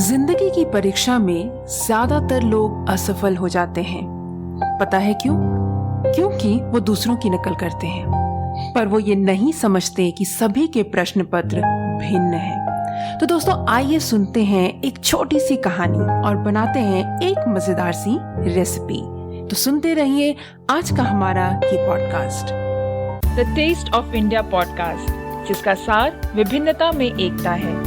जिंदगी की परीक्षा में ज्यादातर लोग असफल हो जाते हैं। पता है क्यों? क्योंकि वो दूसरों की नकल करते हैं, पर वो ये नहीं समझते कि सभी के प्रश्न पत्र भिन्न हैं। तो दोस्तों, आइए सुनते हैं एक छोटी सी कहानी और बनाते हैं एक मजेदार सी रेसिपी। तो सुनते रहिए आज का हमारा ये podcast, the taste of India podcast, जिसका सार विभिन्नता में एकता है,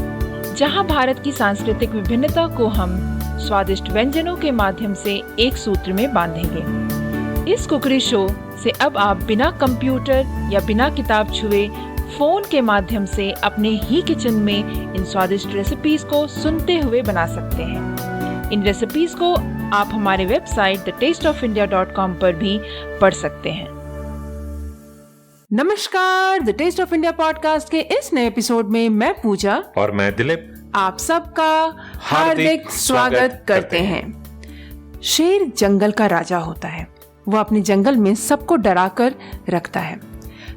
जहां भारत की सांस्कृतिक विभिन्नता को हम स्वादिष्ट व्यंजनों के माध्यम से एक सूत्र में बांधेंगे। इस कुकरी शो से अब आप बिना कंप्यूटर या बिना किताब छुए फोन के माध्यम से अपने ही किचन में इन स्वादिष्ट रेसिपीज को सुनते हुए बना सकते हैं। इन रेसिपीज को आप हमारे वेबसाइट thetasteofindia.com पर भी पढ़ सकते हैं। नमस्कार, the taste of India podcast के इस नए एपिसोड में मैं पूजा और मैं दिलीप आप सबका हार्दिक स्वागत करते हैं। शेर जंगल का राजा होता है। वो अपने जंगल में सबको डरा कर रखता है।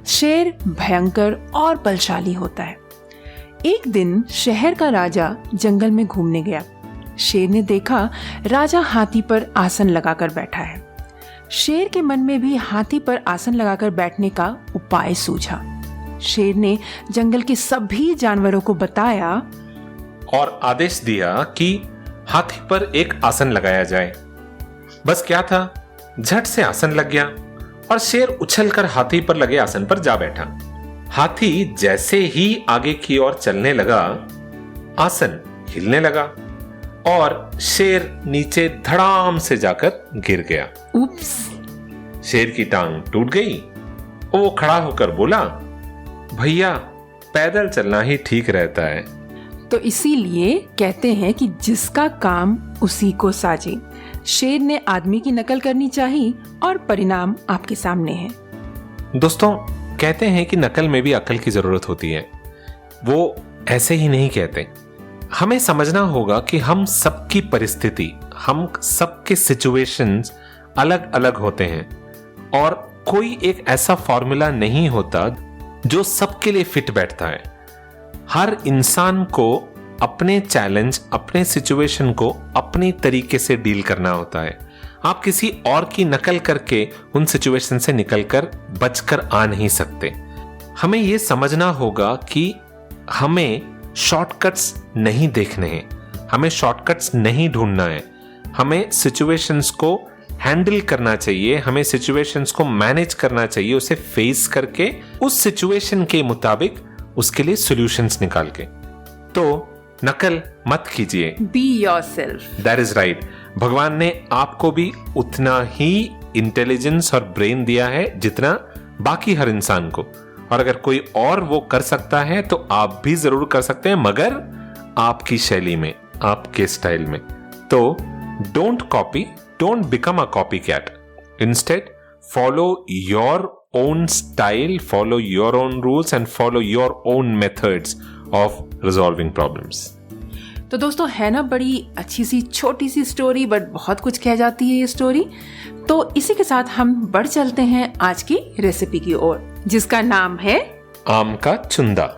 शेर भयंकर और बलशाली होता है। एक दिन शहर का राजा जंगल में घूमने गया। शेर ने देखा राजा हाथी पर आसन लगाकर बैठा है। शेर के मन में भी हाथी पर आसन लगाकर बैठने का उपाय सूझा। शेर ने जंगल के सभी जानवरों को बताया और आदेश दिया कि हाथी पर एक आसन लगाया जाए। बस क्या था, झट से आसन लग गया और शेर उछलकर हाथी पर लगे आसन पर जा बैठा। हाथी जैसे ही आगे की ओर चलने लगा, आसन हिलने लगा और शेर नीचे धड़ाम से जाकर गिर गया। उप्स! शेर की टांग टूट गई। वो खड़ा होकर बोला, भैया पैदल चलना ही ठीक रहता है। तो इसीलिए कहते हैं कि जिसका काम उसी को साजे। शेर ने आदमी की नकल करनी चाहिए और परिणाम आपके सामने है। दोस्तों, कहते हैं कि नकल में भी अकल की जरूरत होती है। वो ऐसे ही नहीं कहते। हमें समझना होगा कि हम सबकी परिस्थिति, हम सबके सिचुएशंस अलग अलग होते हैं और कोई एक ऐसा फॉर्मूला नहीं होता जो सबके लिए फिट बैठता है। हर इंसान को अपने चैलेंज, अपने सिचुएशन को अपने तरीके से डील करना होता है। आप किसी और की नकल करके उन सिचुएशन से निकलकर बचकर आ नहीं सकते। हमें यह समझना होगा कि हमें शॉर्टकट्स नहीं देखने हैं, हमें शॉर्टकट्स नहीं ढूंढना है। हमें सिचुएशंस को हैंडल करना चाहिए, हमें सिचुएशंस को मैनेज करना चाहिए, उसे फेस करके उस सिचुएशन के मुताबिक उसके लिए सॉल्यूशंस निकाल के। तो नकल मत कीजिए, be yourself. That is right. भगवान ने आपको भी उतना ही इंटेलिजेंस और ब्रेन दिया है जितना बाकी हर इंसान को, और अगर कोई और वो कर सकता है तो आप भी जरूर कर सकते हैं, मगर आपकी शैली में, आपके स्टाइल में। तो don't copy, don't become a copy cat. Instead follow your own style, follow your own rules and follow your own methods of resolving problems. तो दोस्तों, है ना बड़ी अच्छी सी छोटी सी स्टोरी, बट बहुत कुछ कह जाती है ये स्टोरी। तो इसी के साथ हम बढ़ चलते हैं आज की रेसिपी की ओर, जिसका नाम है आम का चुंदा।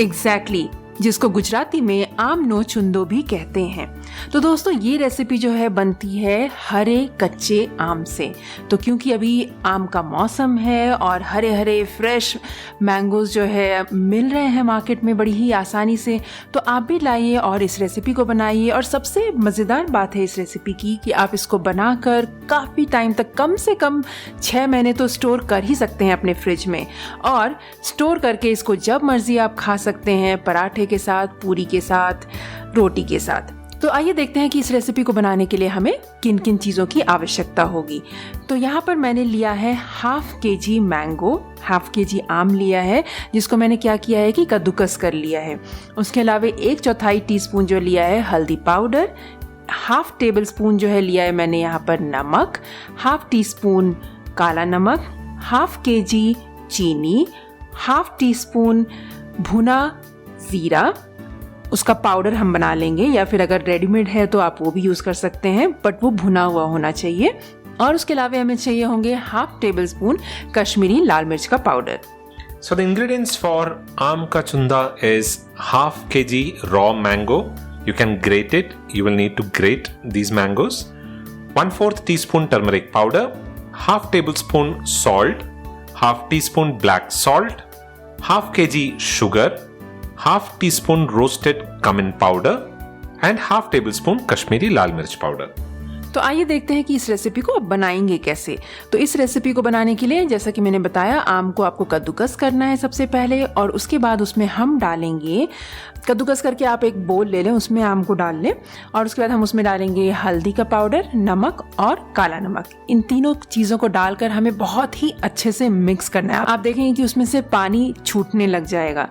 एग्जैक्टली, जिसको गुजराती में आम नो चुंदो भी कहते हैं। तो दोस्तों, ये रेसिपी जो है बनती है हरे कच्चे आम से। तो क्योंकि अभी आम का मौसम है और हरे हरे फ्रेश मैंगोज जो है मिल रहे हैं मार्केट में बड़ी ही आसानी से, तो आप भी लाइए और इस रेसिपी को बनाइए। और सबसे मज़ेदार बात है इस रेसिपी की कि आप इसको बनाकर काफ़ी टाइम तक, कम से कम 6 महीने तो स्टोर कर ही सकते हैं अपने फ्रिज में, और स्टोर करके इसको जब मर्जी आप खा सकते हैं, पराठे के साथ, पूरी के साथ, रोटी के साथ। तो आइए देखते हैं कि इस रेसिपी को बनाने के लिए हमें किन किन चीज़ों की आवश्यकता होगी। तो यहाँ पर मैंने लिया है ½ kg मैंगो, ½ kg आम लिया है, जिसको मैंने क्या किया है कि कद्दूकस कर लिया है। उसके अलावा 1/4 टीस्पून जो लिया है हल्दी पाउडर, ½ टेबलस्पून जो है लिया है मैंने यहाँ पर नमक, ½ टीस्पून काला नमक, ½ kg चीनी, ½ टीस्पून भुना जीरा, उसका पाउडर हम बना लेंगे, या फिर अगर रेडीमेड है तो आप वो भी यूज कर सकते हैं, बट वो भुना हुआ होना चाहिए। और उसके अलावा हमें चाहिए होंगे ½ टेबलस्पून कश्मीरी लाल मिर्च का powder. So the ingredients for आम का चुंदा is ½ kg raw mango, You can grate it. You will need to grate these mangoes. 1/4 teaspoon turmeric powder, half tablespoon salt, half teaspoon black salt, half kg sugar, half teaspoon roasted cumin powder and half tablespoon Kashmiri लाल मिर्च powder. तो आइए देखते हैं कि इस recipe को आप बनाएंगे कैसे। तो इस रेसिपी को बनाने के लिए जैसा कि मैंने बताया, आम को आपको कद्दूकस करना है सबसे पहले, और उसके बाद उसमें हम डालेंगे, कद्दूकस करके आप एक बोल ले लें, उसमें आम को डाल लें, और उसके बाद हम उसमें डालेंगे हल्दी का पाउडर, नमक और काला नमक। इन तीनों चीज़ों को डालकर हमें बहुत ही अच्छे से मिक्स करना है। आप देखेंगे कि उसमें से पानी छूटने लग जाएगा।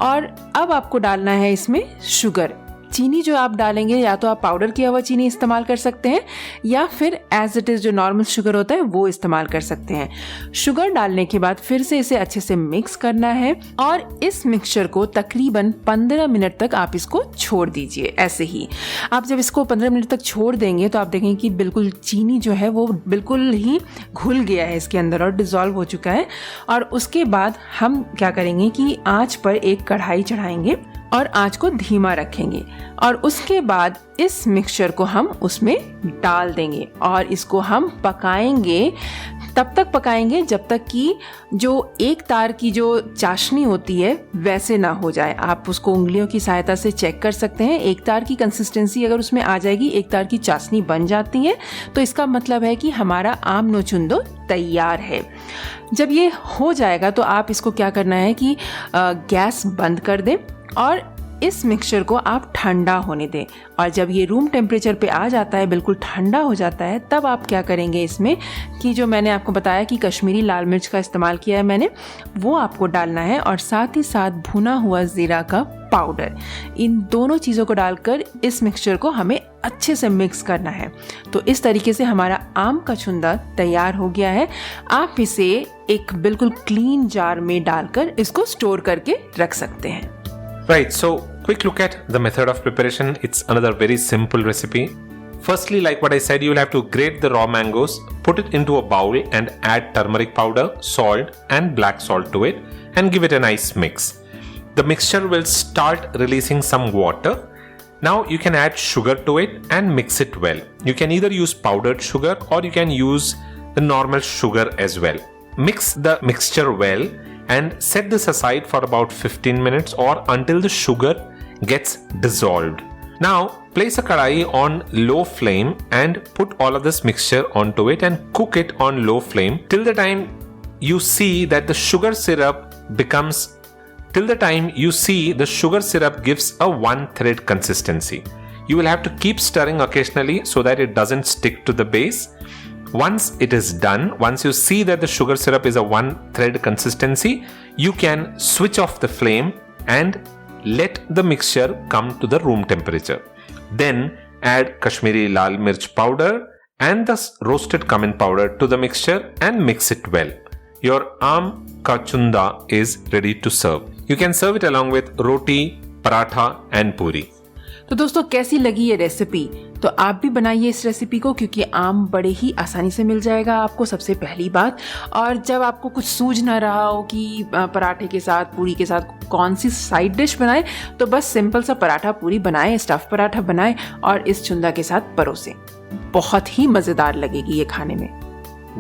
और अब आपको डालना है इसमें शुगर। चीनी जो आप डालेंगे, या तो आप पाउडर किया हुआ चीनी इस्तेमाल कर सकते हैं, या फिर एज इट इज़ जो नॉर्मल शुगर होता है वो इस्तेमाल कर सकते हैं। शुगर डालने के बाद फिर से इसे अच्छे से मिक्स करना है, और इस मिक्सचर को तकरीबन 15 मिनट तक आप इसको छोड़ दीजिए। ऐसे ही आप जब इसको 15 मिनट तक छोड़ देंगे तो आप देखेंगे कि बिल्कुल चीनी जो है वो बिल्कुल ही घुल गया है इसके अंदर और डिज़ोल्व हो चुका है। और उसके बाद हम क्या करेंगे कि आँच पर एक कढ़ाई चढ़ाएंगे और आँच को धीमा रखेंगे, और उसके बाद इस मिक्सचर को हम उसमें डाल देंगे और इसको हम पकाएंगे। तब तक पकाएंगे जब तक कि जो एक तार की जो चाशनी होती है वैसे ना हो जाए। आप उसको उंगलियों की सहायता से चेक कर सकते हैं। एक तार की कंसिस्टेंसी अगर उसमें आ जाएगी, एक तार की चाशनी बन जाती है, तो इसका मतलब है कि हमारा आम नोचुंदो तैयार है। जब ये हो जाएगा तो आप इसको क्या करना है कि गैस बंद कर दें और इस मिक्सचर को आप ठंडा होने दें। और जब ये रूम टेम्परेचर पे आ जाता है, बिल्कुल ठंडा हो जाता है, तब आप क्या करेंगे इसमें कि जो मैंने आपको बताया कि कश्मीरी लाल मिर्च का इस्तेमाल किया है मैंने, वो आपको डालना है, और साथ ही साथ भुना हुआ ज़ीरा का पाउडर। इन दोनों चीज़ों को डालकर इस मिक्सचर को हमें अच्छे से मिक्स करना है। तो इस तरीके से हमारा आम का छुंदा तैयार हो गया है। आप इसे एक बिल्कुल क्लीन जार में डालकर इसको स्टोर करके रख सकते हैं। Right, so quick look at the method of preparation. It's another very simple recipe. Firstly, like what I said, you will have to grate the raw mangoes, put it into a bowl and add turmeric powder, salt and black salt to it and give it a nice mix. The mixture will start releasing some water. Now you can add sugar to it and mix it well. You can either use powdered sugar or you can use the normal sugar as well. Mix the mixture well and set this aside for about 15 minutes or until the sugar gets dissolved. Now place a kadai on low flame and put all of this mixture onto it and cook it on low flame till the time you see that the sugar syrup gives a one thread consistency. You will have to keep stirring occasionally so that it doesn't stick to the base. Once it is done, once you see that the sugar syrup is a one thread consistency, you can switch off the flame and let the mixture come to the room temperature. Then add Kashmiri Lal Mirch powder and the roasted cumin powder to the mixture and mix it well. Your aam ka chunda is ready to serve. You can serve it along with roti, paratha and puri. तो दोस्तों, कैसी लगी ये recipe? तो आप भी बनाइए इस रेसिपी को, क्योंकि आम बड़े ही आसानी से मिल जाएगा आपको, सबसे पहली बात। और जब आपको कुछ सूझ ना रहा हो कि पराठे के साथ, पूरी के साथ कौन सी साइड डिश बनाए, तो बस सिंपल सा पराठा पूरी बनाए, स्टफ पराठा बनाए और इस चुंदा के साथ परोसे। बहुत ही मज़ेदार लगेगी ये खाने में।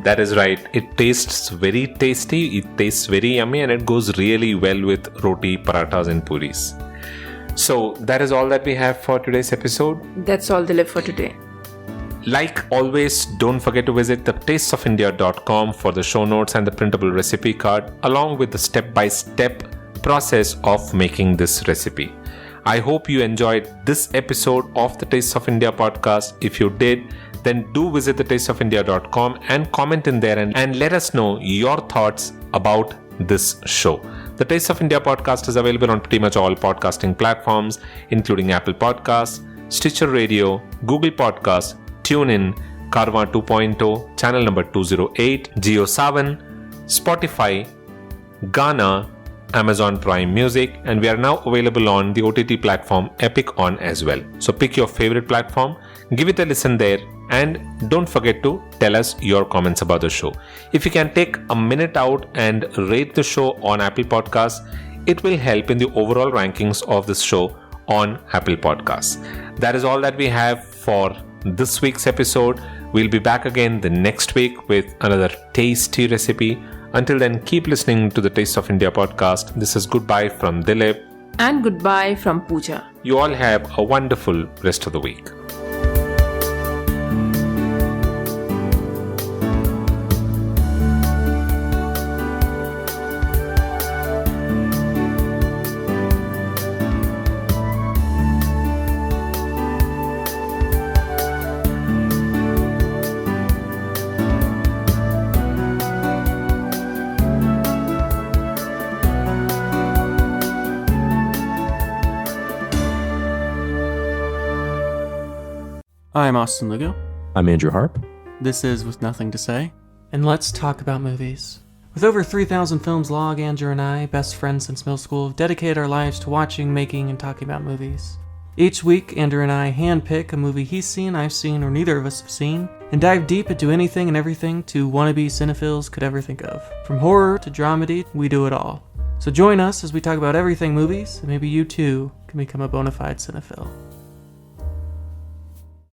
That is right. It tastes very tasty, it tastes very yummy and it goes really well with roti, parathas and puris. So that is all that we have for today's episode. That's all the live for today. Like always, don't forget to visit the tastesofIndia.com for the show notes and the printable recipe card along with the step-by-step process of making this recipe. I hope you enjoyed this episode of the Tastes of India podcast. If you did, then do visit the tastesofIndia.com and comment in there and let us know your thoughts about this show. The Taste of India podcast is available on pretty much all podcasting platforms, including Apple Podcasts, Stitcher Radio, Google Podcasts, TuneIn, Carvaan 2.0, channel number 208, JioSaavn, Spotify, Gaana, Amazon Prime Music, and we are now available on the OTT platform Epic On as well. So pick your favorite platform, give it a listen there, and don't forget to tell us your comments about the show. If you can take a minute out and rate the show on Apple Podcasts, it will help in the overall rankings of this show on Apple Podcasts. That is all that we have for this week's episode. We'll be back again the next week with another tasty recipe. Until then, keep listening to the Taste of India podcast. This is goodbye from Dilip. And goodbye from Pooja. You all have a wonderful rest of the week. I'm Austin Lugo. I'm Andrew Harp. This is With Nothing to Say. And let's talk about movies. With over 3,000 films logged, Andrew and I, best friends since middle school, have dedicated our lives to watching, making, and talking about movies. Each week, Andrew and I handpick a movie he's seen, I've seen, or neither of us have seen, and dive deep into anything and everything two wannabe cinephiles could ever think of. From horror to dramedy, we do it all. So join us as we talk about everything movies, and maybe you too can become a bona fide cinephile.